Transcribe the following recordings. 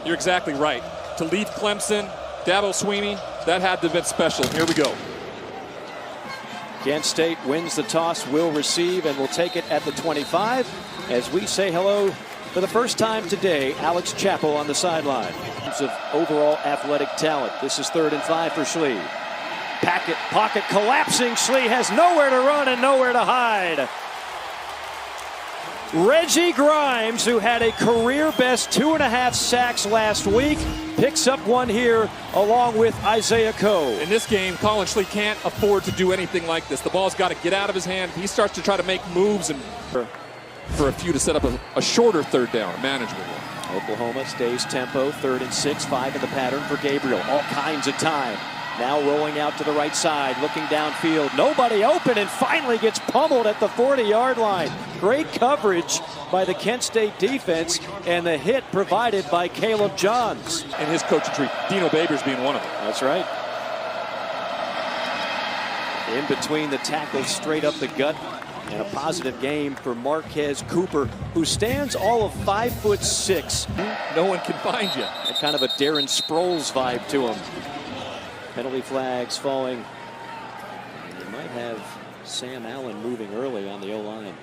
You're exactly right. To lead Clemson, Dabo Swinney, that had to have been special. Here we go. Kent State wins the toss, will receive, and will take it at the 25 as we say hello for the first time today, Alex Chappell on the sideline. In terms of overall athletic talent, this is 3rd and 5 for Schlee. Pocket collapsing. Schlee has nowhere to run and nowhere to hide. Reggie Grimes, who had a career-best 2.5 sacks last week, picks up one here along with Isaiah Coe. In this game, Colin Schlee can't afford to do anything like this. The ball's got to get out of his hand. He starts to try to make moves and for a few to set up a shorter 3rd down, a manageable one. Oklahoma stays tempo, 3rd and 6, 5 in the pattern for Gabriel. All kinds of time. Now rolling out to the right side, looking downfield. Nobody open, and finally gets pummeled at the 40-yard line. Great coverage by the Kent State defense, and the hit provided by Caleb Johns. And his coaching tree, Dino Babers being one of them. That's right. In between the tackles, straight up the gut, and a positive game for Marquez Cooper, who stands all of 5'6". No one can find you. And kind of a Darren Sproles vibe to him. Penalty flags falling. And you might have Sam Allen moving early on the O-line.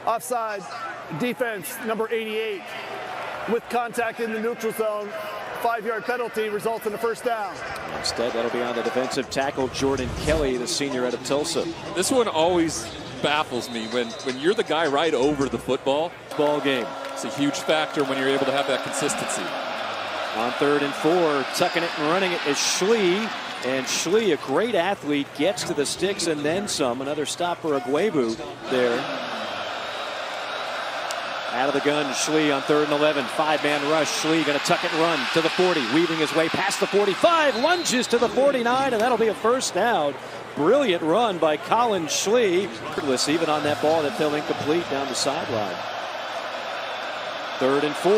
Offside, defense number 88 with contact in the neutral zone. 5-yard penalty results in a 1st down. Instead, that'll be on the defensive tackle, Jordan Kelly, the senior out of Tulsa. This one always baffles me when you're the guy right over the football. Ball game. It's a huge factor when you're able to have that consistency. On 3rd and 4, tucking it and running it is Schlee. And Schlee, a great athlete, gets to the sticks and then some. Another stop for Agwebu there. Out of the gun, Schlee on 3rd and 11. 5-man rush. Schlee going to tuck it and run to the 40. Weaving his way past the 45. Lunges to the 49, and that'll be a 1st down. Brilliant run by Colin Schlee. Even on that ball that fell incomplete down the sideline. 3rd and 4.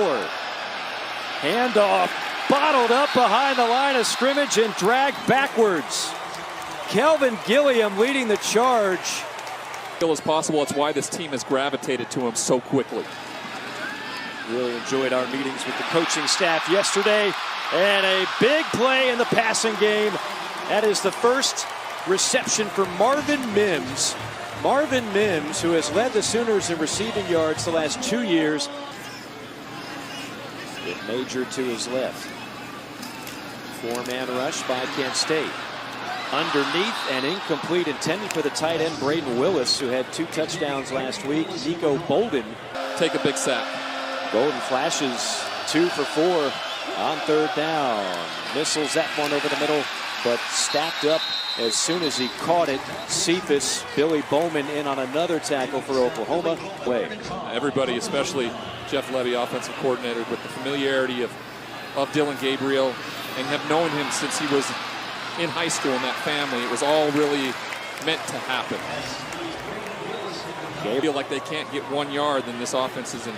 Handoff. Bottled up behind the line of scrimmage and dragged backwards. Kelvin Gilliam leading the charge. As possible, it's why this team has gravitated to him so quickly. Really enjoyed our meetings with the coaching staff yesterday, and a big play in the passing game. That is the first reception for Marvin Mims. Marvin Mims, who has led the Sooners in receiving yards the last 2 years. With Major to his left. 4-man rush by Kent State. Underneath and incomplete, intended for the tight end Braden Willis, who had 2 touchdowns last week. Nico Bolden. Take a big sack. Bolden flashes 2 for 4 on 3rd down. Missiles that one over the middle, but stacked up as soon as he caught it. Cephas, Billy Bowman in on another tackle for Oklahoma. Everybody, especially Jeff Levy, offensive coordinator, with the familiarity of Dillon Gabriel, and have known him since he was in high school in that family. It was all really meant to happen. They feel like they can't get 1 yard, then this offense is in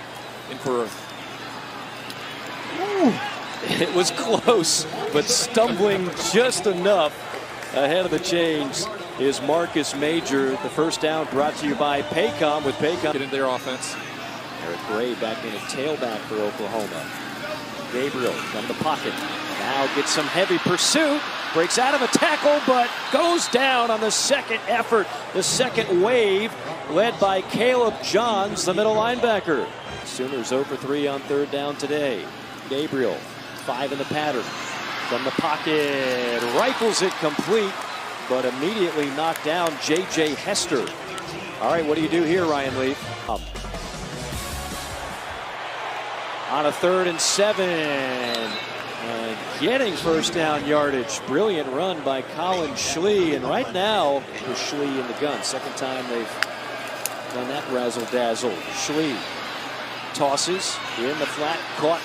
for a... It was close, but stumbling just enough ahead of the chains is Marcus Major. The 1st down brought to you by Paycom. With Paycom, get into their offense. Eric Gray back in a tailback for Oklahoma. Gabriel from the pocket. Now gets some heavy pursuit. Breaks out of a tackle, but goes down on the 2nd effort. The 2nd wave led by Caleb Johns, the middle linebacker. Sooners 0 for 3 on 3rd down today. Gabriel, 5 in the pattern. From the pocket, rifles it complete, but immediately knocked down J.J. Hester. All right, what do you do here, Ryan Leaf? On a 3rd and 7, and getting 1st down yardage. Brilliant run by Colin Schlee, and right now, with Schlee in the gun. 2nd time they've done that razzle-dazzle. Schlee tosses in the flat, caught,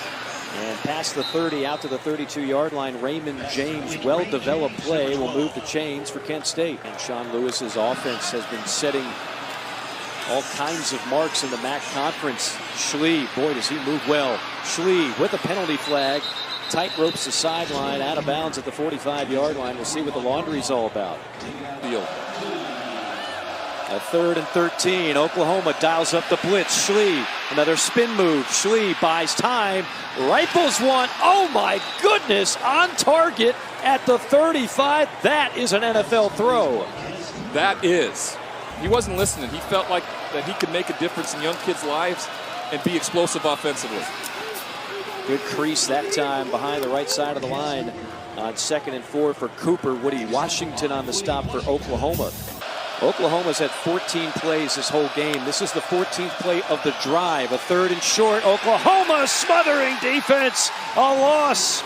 and past the 30 out to the 32-yard line. Raymond James, well-developed play, will move the chains for Kent State. And Sean Lewis's offense has been setting all kinds of marks in the MAC conference. Schlee, boy, does he move well. Schlee with a penalty flag tight ropes the sideline, out of bounds at the 45-yard line. We'll see what the laundry's all about. Field. A 3rd and 13. Oklahoma dials up the blitz. Schlee, another spin move. Schlee buys time, rifles one. Oh my goodness, on target at the 35. That is an NFL throw. That is. He wasn't listening. He felt like that he could make a difference in young kids' lives and be explosive offensively. Good crease that time behind the right side of the line on 2nd and 4 for Cooper. Woody Washington on the stop for Oklahoma. Oklahoma's had 14 plays this whole game. This is the 14th play of the drive. A 3rd and short. Oklahoma smothering defense. A loss.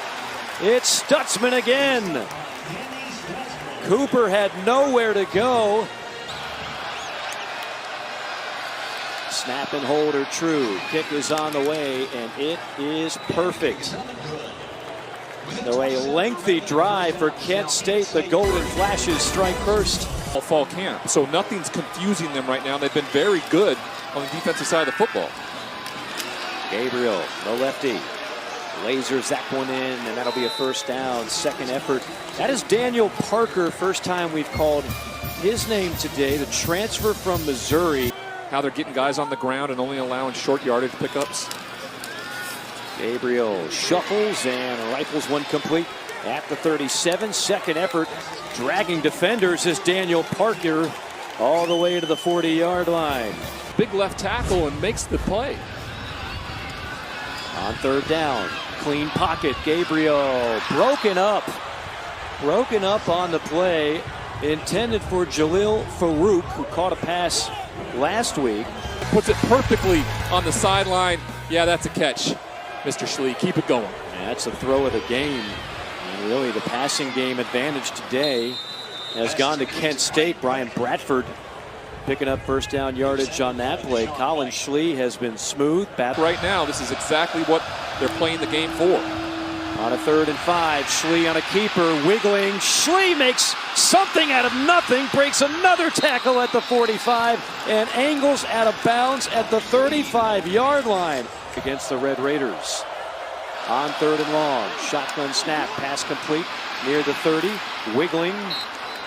It's Stutzman again. Cooper had nowhere to go. Snap and hold are true. Kick is on the way, and it is perfect. So a lengthy drive for Kent State. The Golden Flashes strike first. All fall camp, so nothing's confusing them right now. They've been very good on the defensive side of the football. Gabriel, the lefty, lasers that one in, and that'll be a first down. 2nd effort. That is Daniel Parker. First time we've called his name today. The transfer from Missouri. How they're getting guys on the ground and only allowing short yardage pickups. Gabriel shuffles and rifles one complete at the 37. 2nd effort, dragging defenders is Daniel Parker all the way to the 40-yard line. Big left tackle and makes the play. On 3rd down, clean pocket. Gabriel broken up on the play, intended for Jalil Farouk, who caught a pass last week. Puts it perfectly on the sideline. Yeah, that's a catch, Mr. Schlee. Keep it going. That's the throw of the game. And really, the passing game advantage today has gone to Kent State. Brian Bradford picking up first down yardage on that play. Colin Schlee has been smooth. Right now, this is exactly what they're playing the game for. On a 3rd and 5, Schlee on a keeper, wiggling. Schlee makes something out of nothing, breaks another tackle at the 45, and angles out of bounds at the 35-yard line against the Red Raiders. On 3rd and long, shotgun snap, pass complete near the 30, wiggling,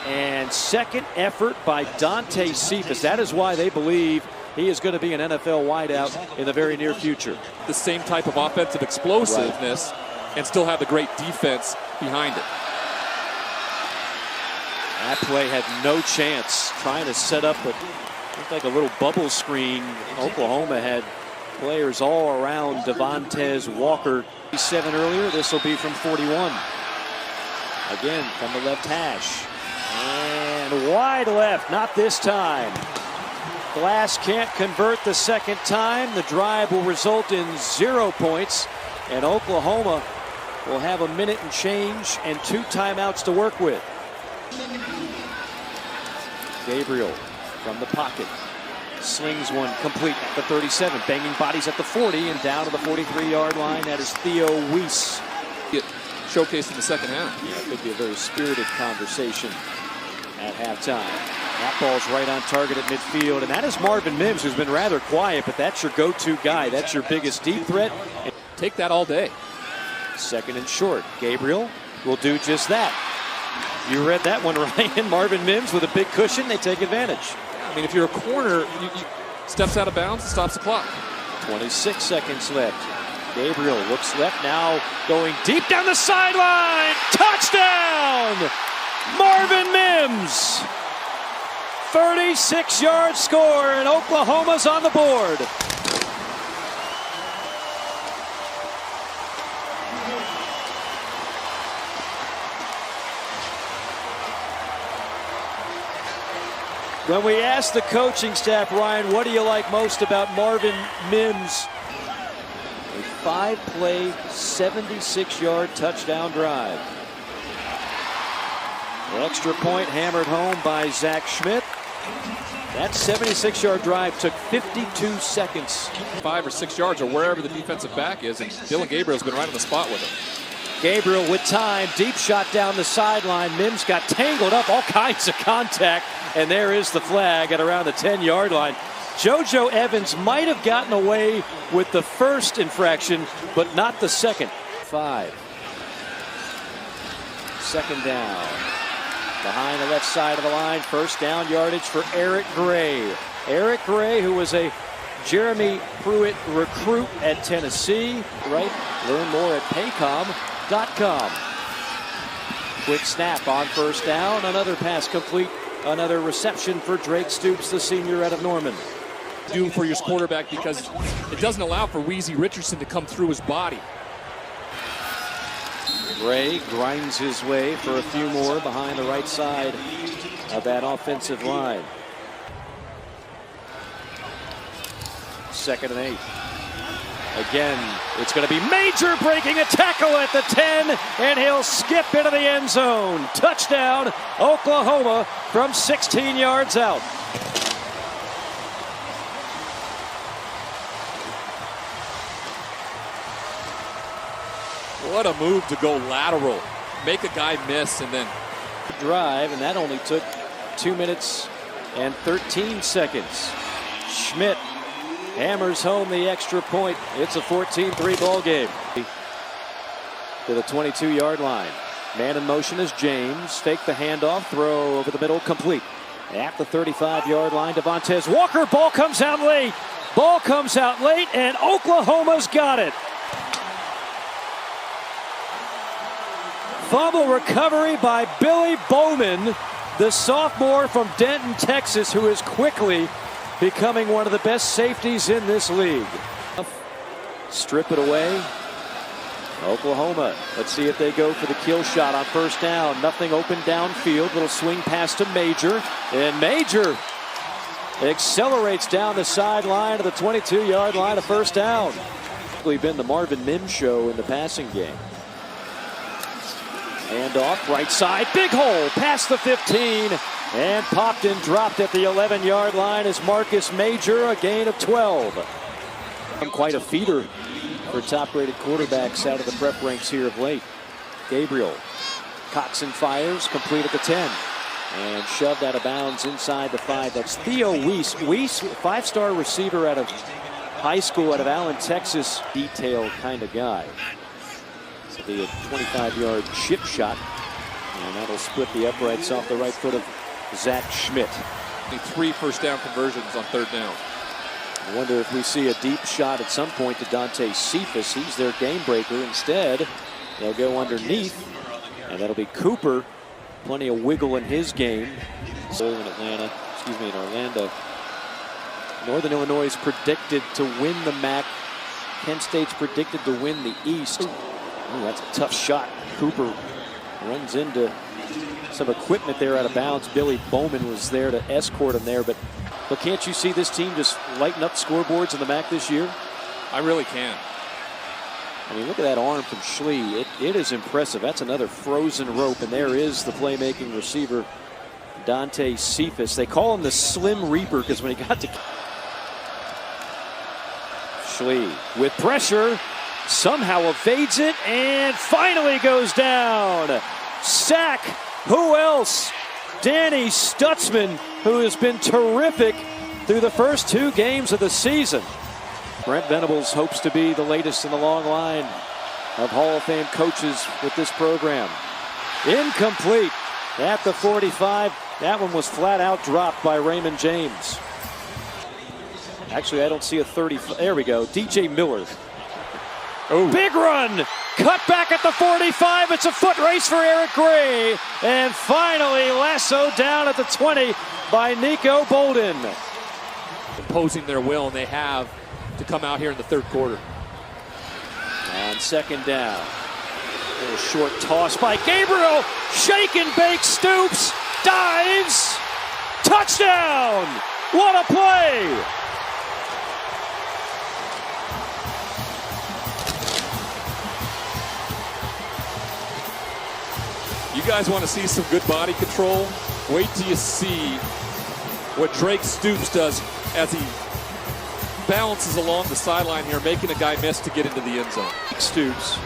and 2nd effort by Dante Cephas. That is why they believe he is going to be an NFL wideout in the very near future. The same type of offensive explosiveness. Right. And still have the great defense behind it. That play had no chance. Trying to set up what looked like a little bubble screen. Oklahoma had players all around Devontae Walker. 7 earlier. This will be from 41. Again from the left hash. And wide left. Not this time. Glass can't convert the 2nd time. The drive will result in 0 points. And Oklahoma will have a minute and change and 2 timeouts to work with. Gabriel from the pocket slings one complete at the 37, banging bodies at the 40 and down to the 43-yard line. That is Theo Weiss. Get showcased in the 2nd half. Yeah, it could be a very spirited conversation at halftime. That ball's right on target at midfield, and that is Marvin Mims, who's been rather quiet, but that's your go-to guy. That's your biggest deep threat. Take that all day. 2nd and short. Gabriel will do just that. You read that one, Ryan. Marvin Mims with a big cushion. They take advantage. I mean, if you're a corner, you steps out of bounds and stops the clock. 26 seconds left. Gabriel looks left now, going deep down the sideline. Touchdown! Marvin Mims. 36-yard score, and Oklahoma's on the board. When we asked the coaching staff, Ryan, what do you like most about Marvin Mims? A 5-play, 76-yard touchdown drive. The extra point hammered home by Zach Schmidt. That 76-yard drive took 52 seconds. 5 or 6 yards or wherever the defensive back is, and Dillon Gabriel's been right on the spot with him. Gabriel with time, deep shot down the sideline. Mims got tangled up, all kinds of contact, and there is the flag at around the 10-yard line. JoJo Evans might have gotten away with the first infraction, but not the second. 5. Second down. Behind the left side of the line, first down yardage for Eric Gray. Eric Gray, who was a Jeremy Pruitt recruit at Tennessee. Right? Learn more at paycom.com. Quick snap on first down. Another pass complete. Another reception for Drake Stoops, the senior out of Norman. Do for your quarterback because it doesn't allow for Wheezy Richardson to come through his body. Gray grinds his way for a few more behind the right side of that offensive line. Second and 8. Again, it's going to be Major breaking a tackle at the 10, and he'll skip into the end zone. Touchdown, Oklahoma from 16 yards out. What a move to go lateral. Make a guy miss and then drive, and that only took 2 minutes and 13 seconds. Schmidt hammers home the extra point. It's a 14-3 ball game. To the 22-yard line. Man in motion is James. Fake the handoff, throw over the middle, complete. At the 35-yard line, Devontae Walker. Ball comes out late. Ball comes out late, and Oklahoma's got it. Fumble recovery by Billy Bowman, the sophomore from Denton, Texas, who is quickly becoming one of the best safeties in this league. Strip it away. Oklahoma, let's see if they go for the kill shot on first down. Nothing open downfield. Little swing pass to Major. And Major accelerates down the sideline to the 22-yard line of first down. Been the Marvin Mims show in the passing game. Hand off, right side, big hole, past the 15, and popped and dropped at the 11-yard line is Marcus Major, a gain of 12. Quite a feeder for top-rated quarterbacks out of the prep ranks here of late. Gabriel, cocks and fires, complete at the 10, and shoved out of bounds inside the 5. That's Theo Weiss. Weiss, five-star receiver out of high school out of Allen, Texas, detail kind of guy. So the 25-yard chip shot, and that'll split the uprights off the right foot of Zach Schmidt. 3 first down conversions on third down. I wonder if we see a deep shot at some point to Dante Cephas. He's their game breaker. Instead, they'll go underneath, and that'll be Cooper. Plenty of wiggle in his game. So in Orlando. Northern Illinois is predicted to win the MAC. Kent State's predicted to win the East. Ooh, that's a tough shot. Cooper runs into some equipment there out of bounds. Billy Bowman was there to escort him there, but can't you see this team just lighten up scoreboards in the MAC this year? I really can. I mean, look at that arm from Schlee. It is impressive. That's another frozen rope, and there is the playmaking receiver, Dante Cephas. They call him the Slim Reaper because when he got to Schlee with pressure, somehow evades it and finally goes down. Sack. Who else? Danny Stutzman, who has been terrific through the first 2 games of the season. Brent Venables hopes to be the latest in the long line of Hall of Fame coaches with this program. Incomplete at the 45. That one was flat out dropped by Raymond James. Actually, I don't see a 30. There we go. DJ Miller. Oh. Big run. Cut back at the 45. It's a foot race for Eric Gray. And finally lassoed down at the 20 by Nico Bolden. Imposing their will, and they have to come out here in the third quarter. On second down. A little short toss by Gabriel. Shake and bake Stoops. Dives. Touchdown. What a play. You guys want to see some good body control? Wait till you see what Drake Stoops does as he balances along the sideline here, making a guy miss to get into the end zone. Stoops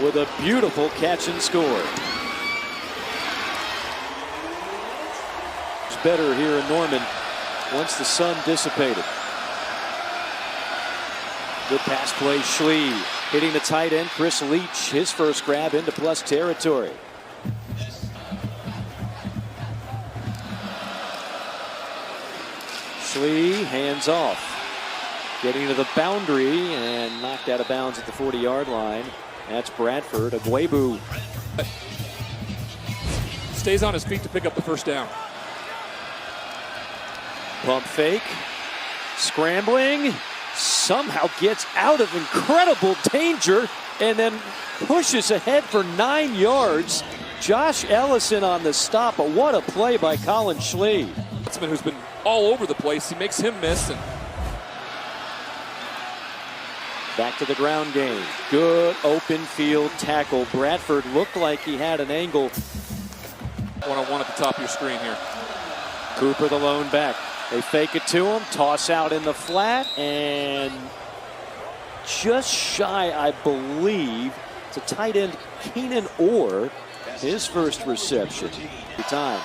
with a beautiful catch and score. It's better here in Norman once the sun dissipated. Good pass play, Schlee hitting the tight end, Chris Leach, his first grab into plus territory. Schlee hands off. Getting to the boundary and knocked out of bounds at the 40-yard line. That's Bradford. Agwebu stays on his feet to pick up the first down. Pump fake. Scrambling. Somehow gets out of incredible danger and then pushes ahead for 9 yards. Josh Ellison on the stop, but what a play by Colin Schlee. Who's been all over the place. He makes him miss. And back to the ground game. Good open field tackle. Bradford looked like he had an angle. One-on-one at the top of your screen here. Cooper the lone back. They fake it to him, toss out in the flat, and just shy, I believe, to tight end Keenan Orr, his first reception. Time.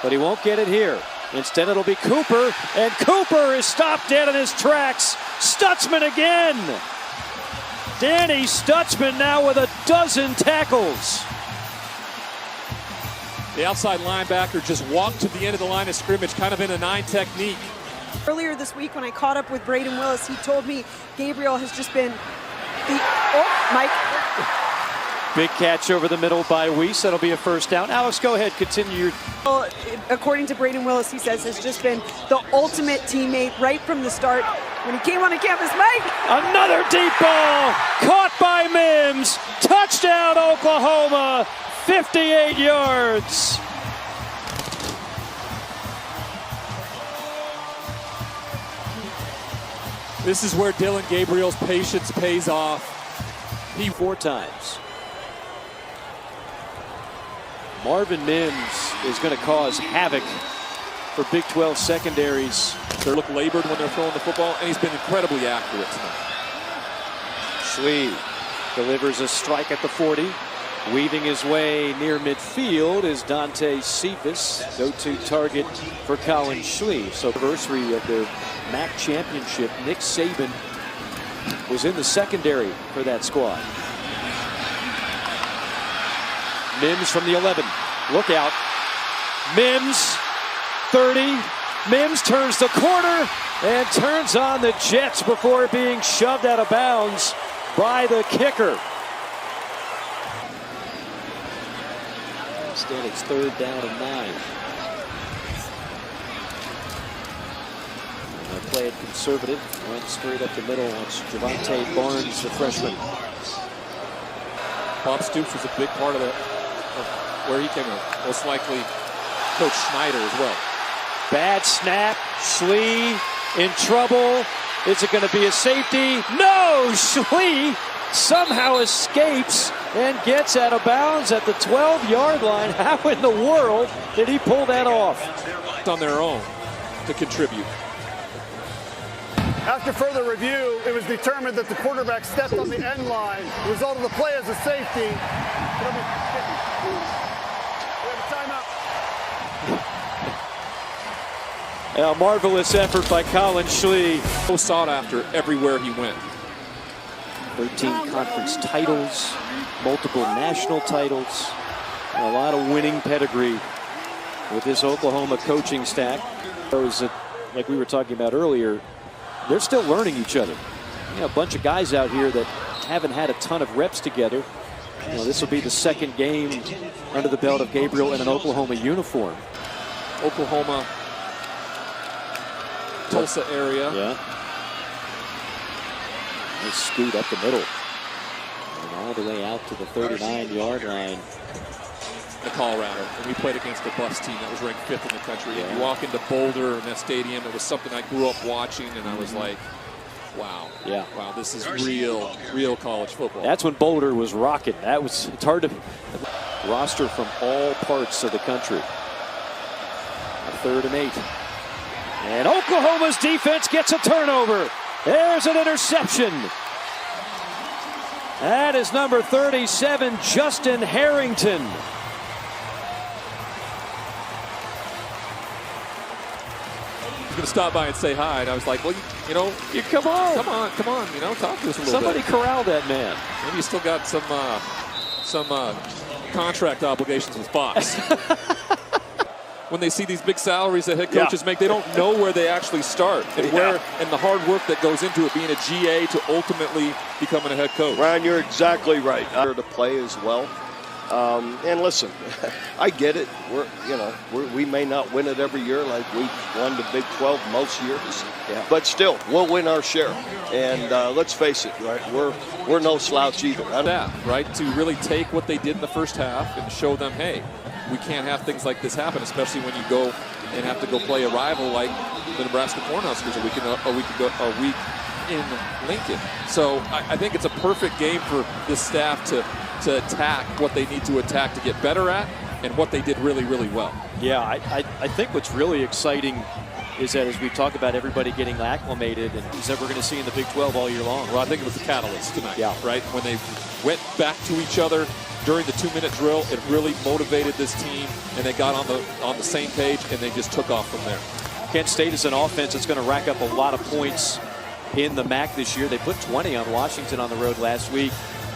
But he won't get it here. Instead, it'll be Cooper, and Cooper is stopped dead in his tracks. Stutzman again. Danny Stutzman now with a dozen tackles. The outside linebacker just walked to the end of the line of scrimmage, kind of in a 9 technique. Earlier this week when I caught up with Braden Willis, he told me Gabriel has just been Mike. Big catch over the middle by Weiss. That'll be a first down. Alex, go ahead. Continue your... Well, according to Braden Willis, he says has just been the ultimate teammate right from the start. When he came on the campus, Mike. Another deep ball. Caught by Mims. Touchdown, Oklahoma. 58 yards. This is where Dillon Gabriel's patience pays off. He 4 times. Marvin Mims is going to cause havoc for Big 12 secondaries. They look labored when they're throwing the football, and he's been incredibly accurate tonight. Schlee delivers a strike at the 40. Weaving his way near midfield is Dante Cephas, go-to target for Colin Schlee. So, anniversary of their MAC championship, Nick Saban was in the secondary for that squad. Mims from the 11. Look out. Mims, 30. Mims turns the corner and turns on the Jets before being shoved out of bounds by the kicker. Instead, it's 3rd down and 9. And they play it conservative. Went straight up the middle. It's Javante Barnes, the freshman. Bob Stoops was a big part of where he came in. Most likely Coach Schneider as well. Bad snap. Schlee in trouble. Is it going to be a safety? No! Schlee somehow escapes and gets out of bounds at the 12-yard line. How in the world did he pull that off? On their own to contribute. After further review, it was determined that the quarterback stepped on the end line. The result of the play is a safety. We have a timeout. A marvelous effort by Colin Schlee. So sought after everywhere he went. 13 conference titles, multiple national titles, and a lot of winning pedigree with this Oklahoma coaching staff. Those that, like we were talking about earlier, they're still learning each other. You know, a bunch of guys out here that haven't had a ton of reps together. You know, this will be the second game under the belt of Gabriel in an Oklahoma uniform. Oklahoma, Tulsa area. Yeah. They scoot up the middle. And all the way out to the 39-yard line. The Colorado. And we played against a bus team that was ranked 5th in the country. And you walk into Boulder in that stadium, it was something I grew up watching, and I was like, wow. Yeah. Wow, this is real college football. That's when Boulder was rocking. It's hard to roster from all parts of the country. A 3rd and 8. And Oklahoma's defense gets a turnover. There's an interception. That is number 37, Justin Harrington. He's going to stop by and say hi, and I was like, well, you know, Come on, you know, talk to us a little somebody bit. corral that man. Maybe you still got some contract obligations with Fox. when they see these big salaries that head coaches make, they don't know where they actually start and and the hard work that goes into it, being a GA to ultimately becoming a head coach. Ryan, you're exactly right. To play as well. And listen, I get it. We may not win it every year like we won the Big 12 most years, but still, we'll win our share. And let's face it, right? We're no slouch either. Right? To really take what they did in the first half and show them, hey, we can't have things like this happen, especially when you go and have to go play a rival like the Nebraska Cornhuskers a week in Lincoln. So I think it's a perfect game for this staff to attack what they need to attack to get better at and what they did really, really well. Yeah, I think what's really exciting is that as we talk about everybody getting acclimated, and is that we're going to see in the Big 12 all year long. Well, I think it was the catalyst tonight, right? When they went back to each other during the 2-minute drill, it really motivated this team, and they got on the same page, and they just took off from there. Kent State is an offense that's going to rack up a lot of points in the MAC this year. They put 20 on Washington on the road last week.